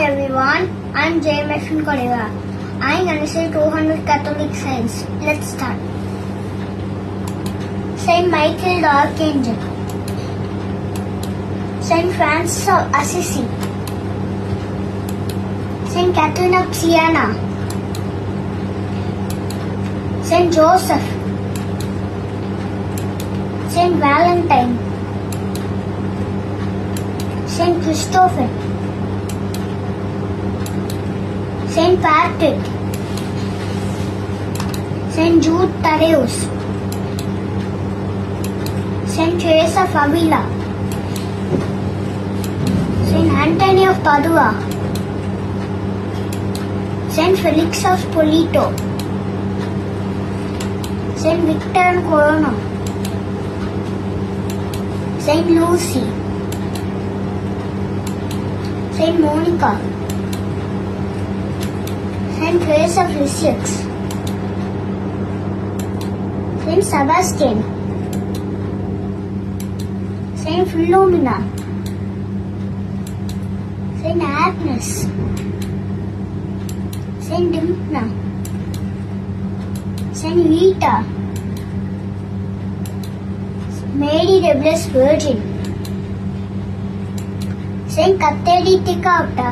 everyone, I'm MEFYN CORERA. I'm going to say 200 Catholic saints. Let's start. Saint Michael the Archangel, Saint Francis of Assisi, Saint Catherine of Siena, Saint Joseph, Saint Valentine, Saint Christopher, Saint Patrick, Saint Jude Thaddeus, Saint Teresa of Avila, Saint Anthony of Padua, Saint Felix of Spoleto, Saint Victor and Corona, Saint Lucy, Saint Monica, Saint Teresa of Lisieux, Saint Sebastian, Saint Philomena, Saint Agnes, Saint Dimna, Saint Rita, Mary the Blessed Virgin, Saint Catherine Ticauta,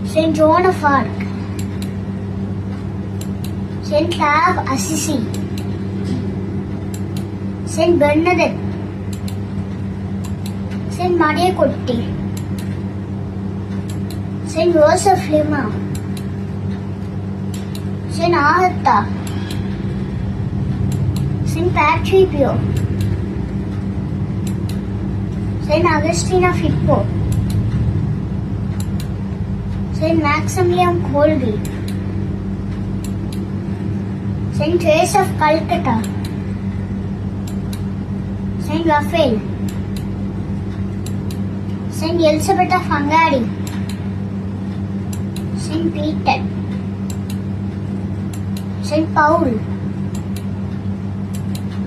Saint Joan of Arc, Saint Clare of Assisi, Saint Bernadette, Saint Maria Cotti, Saint Rose of Lima, Saint Agatha, Saint Patrick Pio, Saint Augustine of Hippo, Saint Maximilian Kolbe, Saint Teresa of Calcutta, Saint Raphael, Saint Elizabeth of Hungary, Saint Peter, Saint Paul,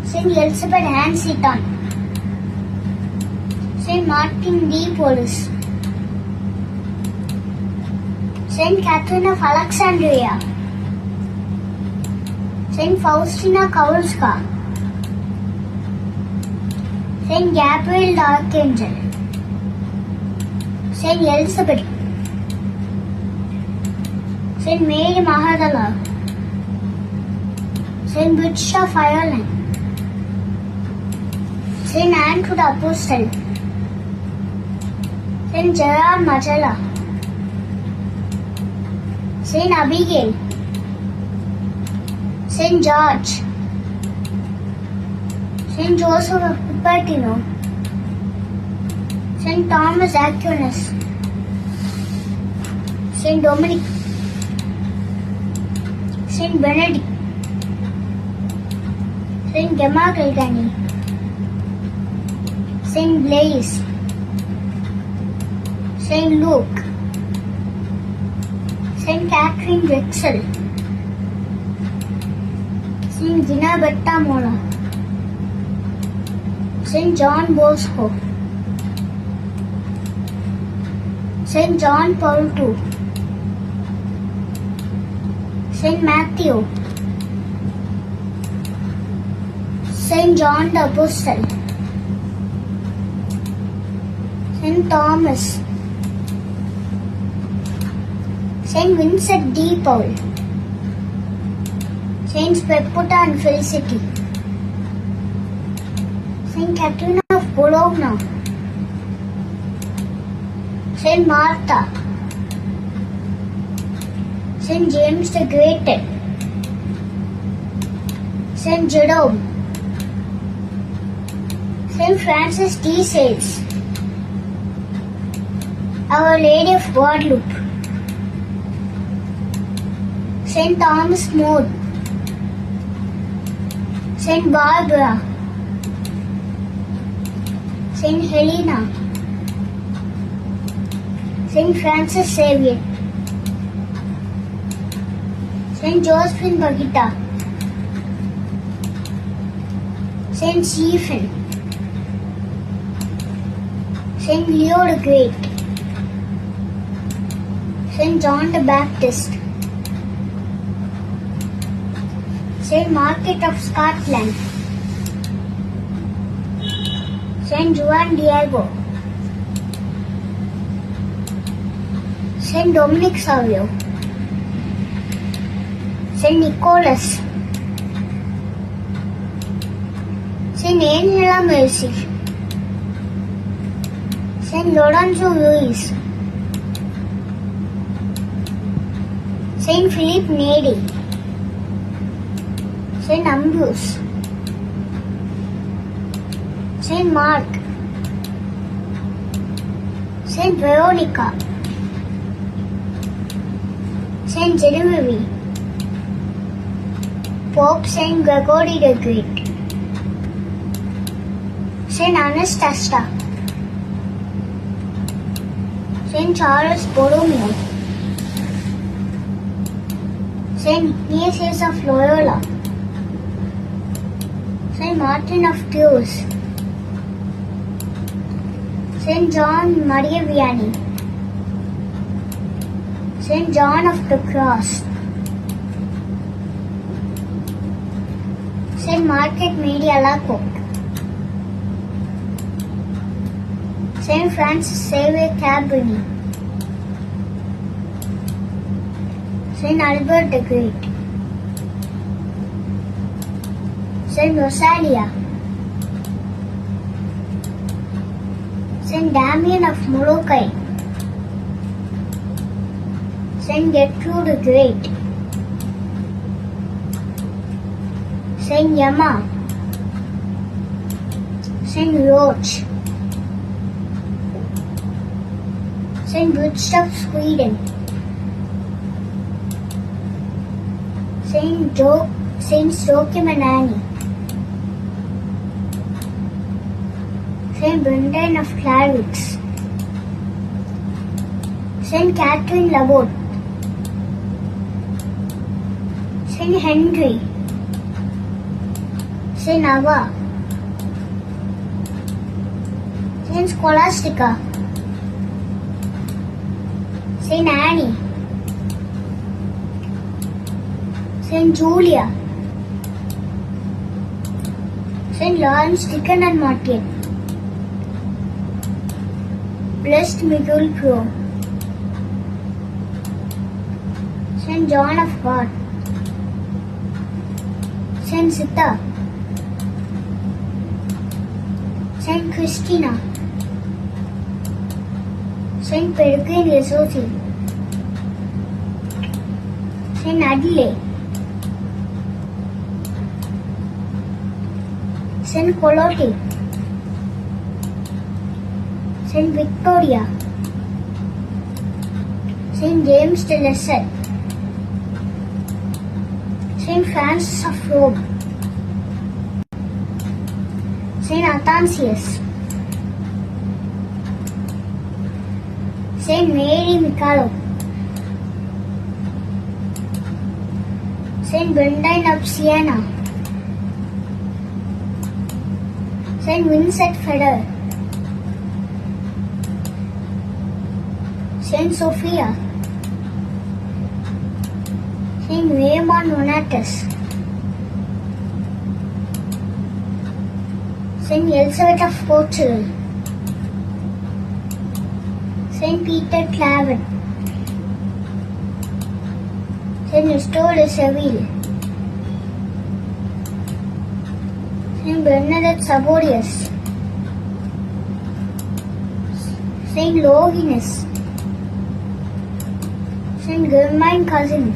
Saint Elizabeth Ann Seton, Saint Martin de Porres, Saint Catherine of Alexandria, Saint Faustina Kowalska, Saint Gabriel the Archangel, Saint Elizabeth, Saint Mary Magdalene, Saint Bridget of Ireland, Saint Andrew the Apostle, Saint Gerard Majella, Saint Abigail, Saint George, Saint Joseph of Cupertino, Saint Thomas Aquinas, Saint Dominic, Saint Benedict, Saint Gemma Kilkenny, Saint Blaise, Saint Luke, Saint Catherine Drexel, Saint Gina Bettamola, Saint John Bosco, Saint John Paul II, Saint Matthew, Saint John the Apostle, Saint Thomas, Saint Vincent de Paul, Saints Pepota and Felicity, Saint Catherine of Bologna, Saint Martha, Saint James the Great, Saint Jerome, Saint Francis de Sales, Our Lady of Guadalupe, Saint Thomas More, Saint Barbara, Saint Helena, Saint Francis Xavier, Saint Josephine Baghita, Saint Stephen, Saint Leo the Great, Saint John the Baptist, Saint Margaret of Scotland, Saint Juan Diego, Saint Dominic Savio, Saint Nicholas, Saint Angela Mercy, Saint Lorenzo Luis, Saint Philip Neri, Saint Ambrose, Saint Mark, Saint Veronica, Saint Genevieve, Pope Saint Gregory the Great, Saint Anastasia, Saint Charles Borromeo, Saint Ignatius of Loyola, Saint Martin of Tours, Saint John Maria Vianney, Saint John of the Cross, Saint Margaret Mary Alacoque, Saint Francis Xavier Cabrini, Saint Albert the Great, Saint Rosalia, Saint Damien of Molokai, Saint Gertrude the Great, Saint Yama, Saint Roach, Saint Bridget of Sweden, Saints Joachim and Annie, Saint Brendan of Clarix, Saint Catherine Laborde, Saint Henry, Saint Ava, Saint Scholastica, Saint Annie, Saint Julia, Saint Lawrence Deacon and Martin, Blessed Miguel Pro, Saint John of God, Saint Sita, Saint Christina, Saint Peregrine Lesosi, Saint Adelaide, Saint Colotti, Saint Victoria, Saint James de Lesseps, Saint Francis of Rome, Saint Athanasius, Saint Mary Mikalo, Saint Bernardine of Siena, Saint Vincent Ferrer, Saint Sophia, Saint Raymond Nonatus, Saint Elizabeth of Portugal, Saint Peter Claver, Saint Nestor de Seville, Saint Bernadette Saborius, Saint Longinus, Saint Germain Cousin,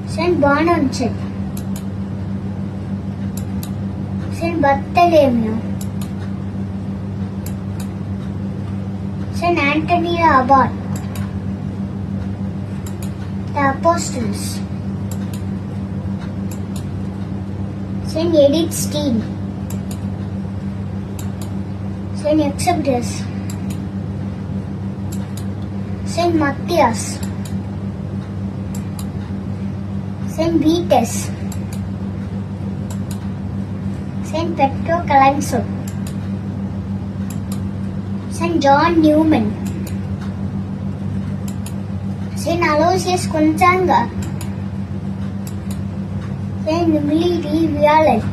Saint Bonaventure, Saint Bartholomew, Saint Anthony the Abbot, the Apostles, Saint Edith Stein, Saint Exodus, Saint Matthias, Saint Vitus, Saint Petro Calanso, Saint John Newman, Saint Aloysius Gonzaga, Saint Emily de Vialet,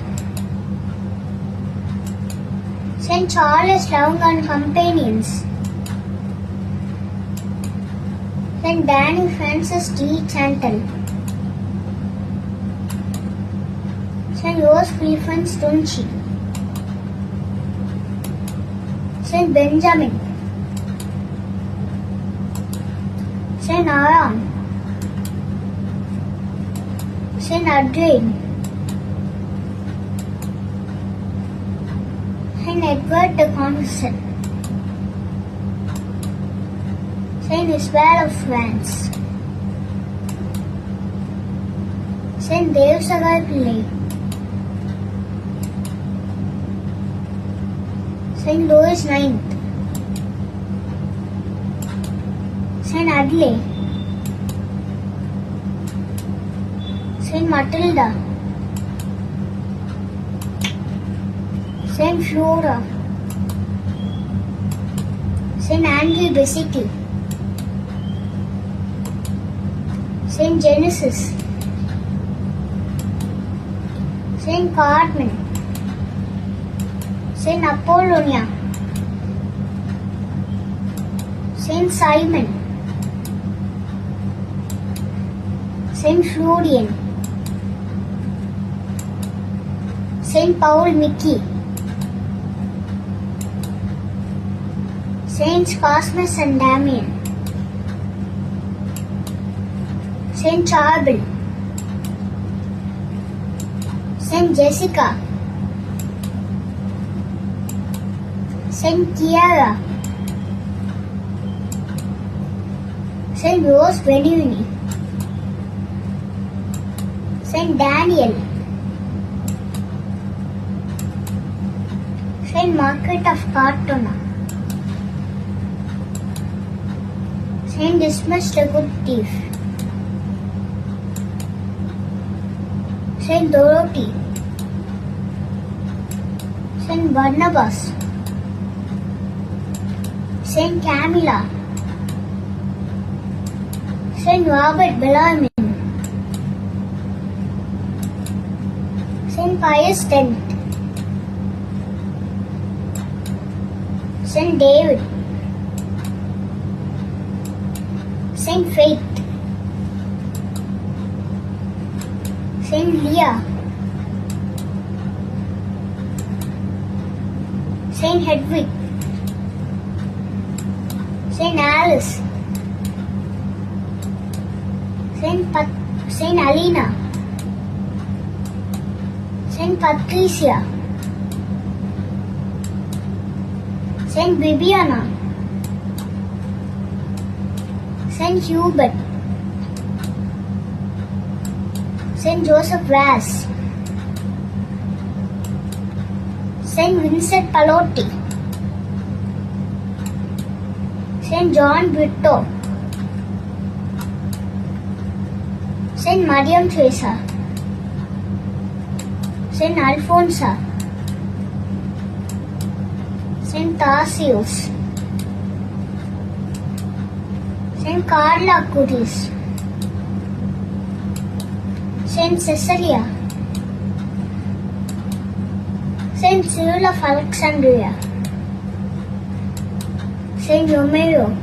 Saint Charles Long and Companions, Saint Danny Francis de Chantal, Saint Joseph Wilfred Stunchi, Saint Benjamin, Saint Aaron, Saint Adrian, Saint Edward the Confessor, Saint Isabel of France, Saint Devsagai Pillai, Saint Louis IX, Saint Adelaide, Saint Matilda, Saint Flora, Saint Andrew Bessity, Saint Genesis, Saint Carmen, Saint Apollonia, Saint Simon, Saint Florian, Saint Paul Mickey, Saints Cosmas and Damian, Saint Charbel, Saint Jessica, Saint Chiara, Saint Rose Benigni, Saint Daniel, Saint Margaret of Cartona, Saint Dismas the Good Thief, Saint Dorothy, Saint Barnabas, Saint Camilla, Saint Robert Bellarmine, Saint Pius X, Saint David, Saint Faith, Saint Leah, Saint Hedwig, Saint Alice, Saint Alina, Saint Patricia, Saint Bibiana, Saint Hubert, Saint Joseph Vaz, Saint Vincent Pallotti, Saint John Brito, Saint Mariam Teresa, Saint Alfonso, Saint Tarsius, Saint Carla Acutis, Saint Cecilia, Saint Cyril of Alexandria, Saint Romero,